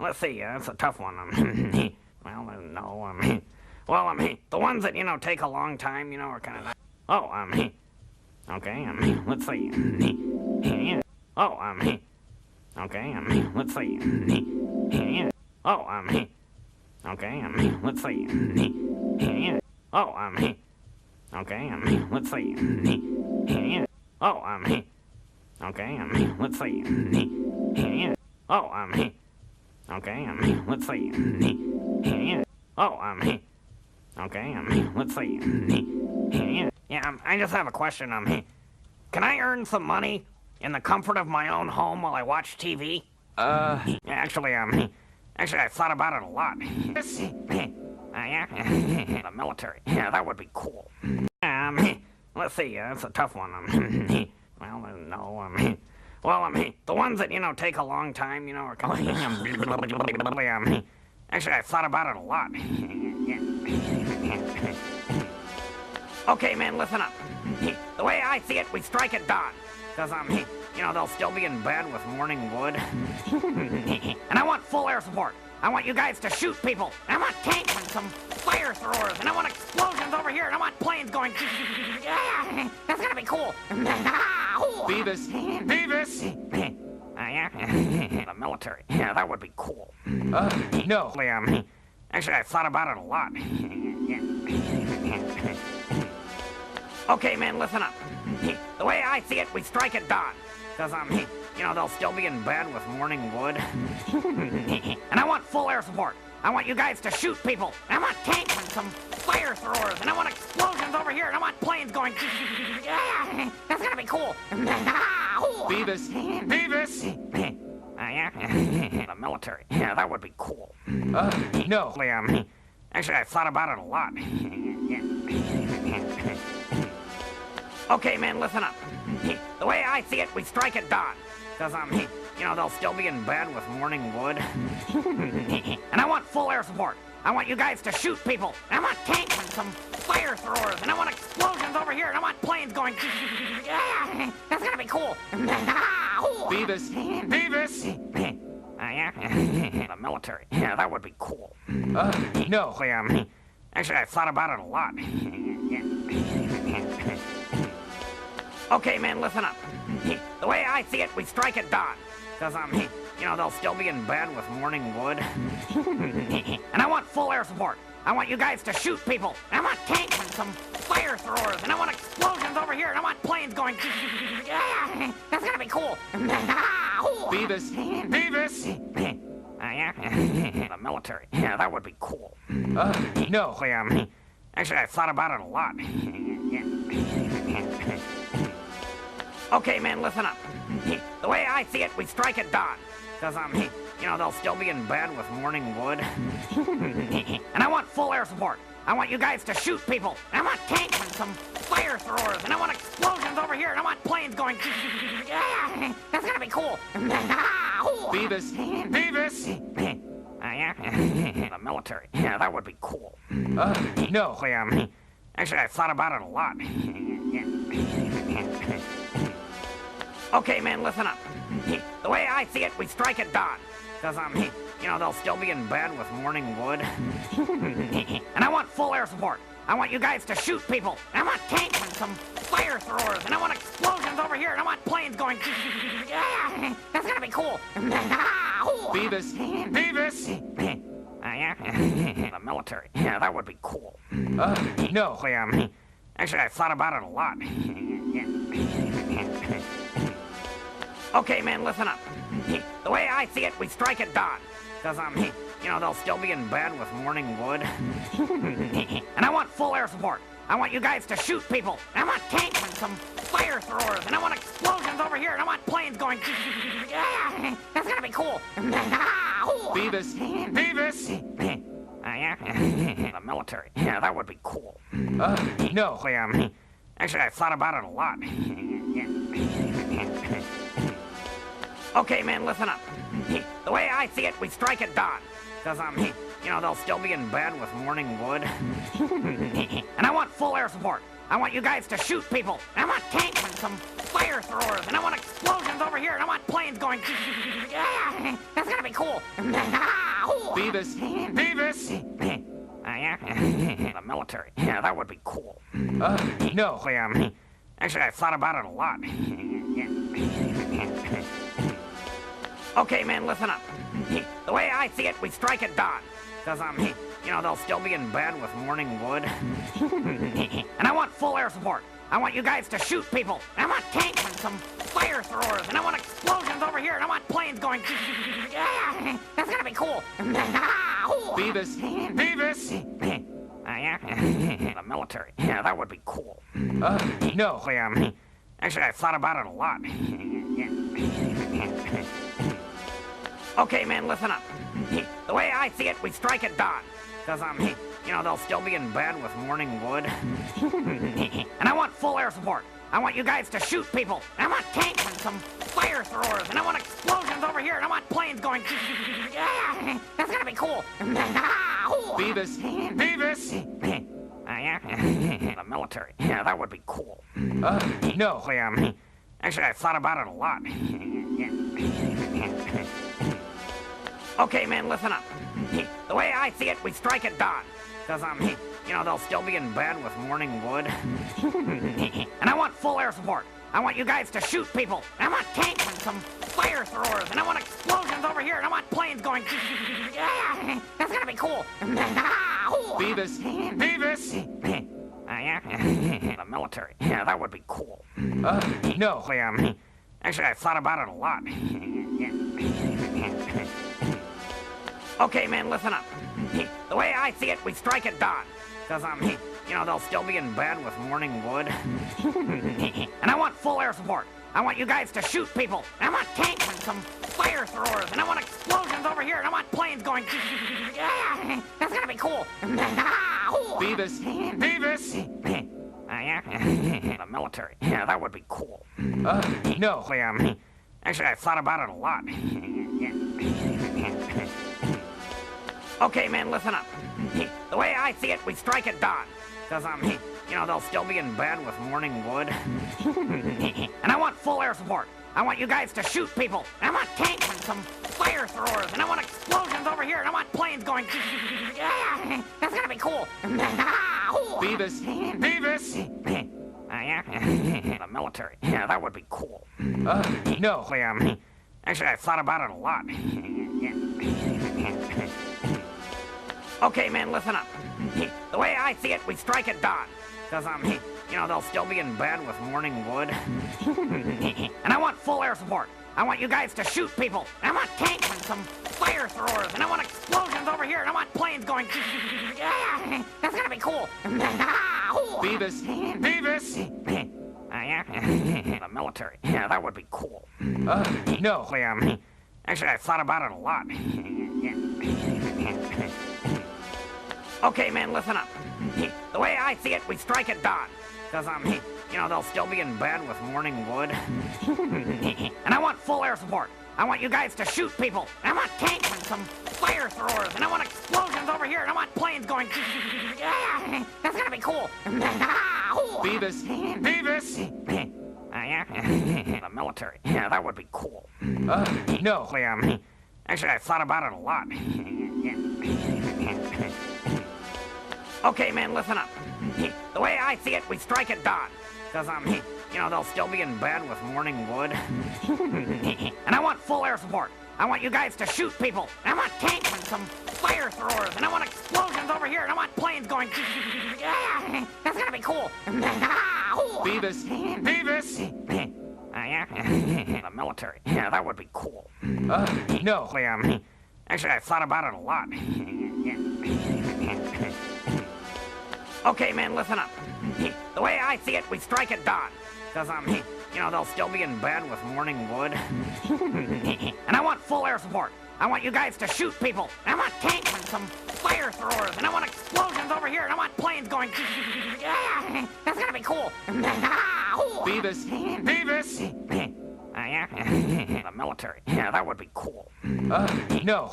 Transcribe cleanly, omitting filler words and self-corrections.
let's see, that's a tough one. Well, no, well, the ones that, take a long time, are kind of... Oh, okay, let's see. Oh, okay, let's see. Oh, okay, let's see. Oh, okay, let's see. Oh, okay, let's see. Oh, okay, let's see. Oh, okay, let's see. Yeah, I just have a question. Can I earn some money in the comfort of my own home while I watch TV? Actually, I've thought about it a lot. Yeah, the military. Yeah, that would be cool. Let's see, that's a tough one. Well, no, well, the ones that, take a long time, are kind of... Actually, I've thought about it a lot. Okay, man, listen up. The way I see it, we strike at dawn. Because, they'll still be in bed with morning wood. And I want full air support. I want you guys to shoot people. I want tanks and some fire throwers. And I want explosions over here. And I want planes going... Yeah, that's gonna be cool. Beavis! Beavis! Yeah, the military. Yeah, that would be cool. No. Actually, I've thought about it a lot. Okay, man, listen up. The way I see it, we strike at dawn. Because, they'll still be in bed with morning wood. And I want full air support. I want you guys to shoot people. I want tanks and some fire throwers. And I want explosions over here. And I want planes going... Yeah, that's gonna be cool. Beavis! Beavis! Yeah, the military. Yeah, that would be cool. No. Actually, I've thought about it a lot. Okay, man, listen up. The way I see it, we strike at dawn. Because, they'll still be in bed with morning wood. And I want full air support. I want you guys to shoot people. I want tanks and some fire throwers. And I want explosions over here. And I want planes going... Yeah, that's gonna be cool. Beavis! Beavis! Yeah, the military. Yeah, that would be cool. No. Actually, I've thought about it a lot. Okay, man, listen up. The way I see it, we strike at dawn. Because, they'll still be in bed with morning wood. And I want full air support. I want you guys to shoot people. I want tanks and some fire throwers. And I want explosions over here. And I want planes going... Yeah, that's gonna be cool. Beavis! Beavis! Yeah, the military. Yeah, that would be cool. No. Actually, I've thought about it a lot. Okay, man, listen up. The way I see it, we strike at dawn. Because, they'll still be in bed with morning wood. And I want full air support. I want you guys to shoot people. I want tanks and some fire throwers. And I want explosions over here. And I want planes going... Yeah, that's gonna be cool. Beavis! Beavis! Yeah, the military. Yeah, that would be cool. No. Actually, I've thought about it a lot. Okay, man, listen up. The way I see it, we strike at dawn. Because, they'll still be in bed with morning wood. And I want full air support. I want you guys to shoot people. I want tanks and some fire throwers. And I want explosions over here. And I want planes going... Yeah, that's gonna be cool. Beavis! Beavis! Yeah, the military. Yeah, that would be cool. No. Actually, I've thought about it a lot. Okay, man, listen up. The way I see it, we strike at dawn. Because, they'll still be in bed with morning wood. And I want full air support. I want you guys to shoot people. I want tanks and some fire throwers. And I want explosions over here. And I want planes going... Yeah, that's gonna be cool. Beavis! Beavis! Yeah, the military. Yeah, that would be cool. No. Actually, I've thought about it a lot. Okay, man, listen up. The way I see it, we strike at dawn. Because, they'll still be in bed with morning wood. And I want full air support. I want you guys to shoot people. I want tanks and some fire throwers, and I want explosions over here, and I want planes going. Yeah, that's gonna be cool. Beavis. Beavis. Yeah, the military. Yeah, that would be cool. No. Actually, I've thought about it a lot. Okay, man, listen up. The way I see it, we strike at dawn. Because, they'll still be in bed with morning wood. And I want full air support. I want you guys to shoot people. I want tanks and some fire throwers. And I want explosions over here. And I want planes going. Yeah, that's gonna be cool. Beavis. Beavis. Yeah, the military. Yeah, that would be cool. No. Actually, I've thought about it a lot. Okay, man, listen up. The way I see it, we strike at dawn. Because, they'll still be in bed with morning wood. And I want full air support. I want you guys to shoot people. I want tanks and some fire throwers. And I want explosions over here. And I want planes going. Yeah, that's gonna be cool. Beavis. Beavis. Yeah, the military. Yeah, that would be cool. No. Actually, I've thought about it a lot. Okay, man, listen up. The way I see it, we strike at dawn. Because, they'll still be in bed with morning wood. And I want full air support. I want you guys to shoot people. I want tanks and some fire throwers. And I want explosions over here. And I want planes going. Yeah, that's gonna be cool. Beavis. Beavis. Yeah, the military. Yeah, that would be cool. No. Actually, I've thought about it a lot. Okay, man, listen up. The way I see it, we strike at dawn. Because, they'll still be in bed with morning wood. And I want full air support. I want you guys to shoot people. I want tanks and some fire throwers. And I want explosions over here. And I want planes going. Yeah, that's gonna be cool. Beavis. Beavis. Yeah, the military. Yeah, that would be cool. No. Actually, I've thought about it a lot. Okay, man, listen up. The way I see it, we strike at dawn. Because, they'll still be in bed with morning wood. And I want full air support. I want you guys to shoot people. I want tanks and some fire throwers. And I want explosions over here. And I want planes going. Yeah, that's gonna be cool. Beavis. Beavis. Yeah, the military. Yeah, that would be cool. No. Actually, I've thought about it a lot. Okay, man, listen up. The way I see it, we strike at dawn. Because, they'll still be in bed with morning wood. And I want full air support. I want you guys to shoot people. I want tanks and some fire throwers. And I want explosions over here. And I want planes going. Yeah, that's gonna be cool. Beavis. Beavis. Yeah, the military. Yeah, that would be cool. No. Actually, I've thought about it a lot. Okay, man, listen up. The way I see it, we strike at dawn. Because, they'll still be in bed with morning wood. And I want full air support. I want you guys to shoot people. I want tanks and some fire throwers. And I want explosions over here. And I want planes going. Yeah, that's gonna be cool. Beavis. Beavis. Yeah, the military. Yeah, that would be cool. No. Actually, I've thought about it a lot. Okay, man, listen up. The way I see it, we strike at dawn. Because, they'll still be in bed with morning wood. And I want full air support. I want you guys to shoot people. I want tanks and some fire throwers. And I want explosions over here. And I want planes going. Yeah, that's gonna be cool. Beavis. Beavis. Yeah, the military. Yeah, that would be cool. No. Actually, I've thought about it a lot. Okay, man, listen up. The way I see it, we strike at dawn. Because, they'll still be in bed with morning wood. And I want full air support. I want you guys to shoot people. I want tanks and some fire throwers. And I want explosions over here. And I want planes going. Yeah, that's gonna be cool. Beavis. Beavis. Yeah, the military. Yeah, that would be cool. No.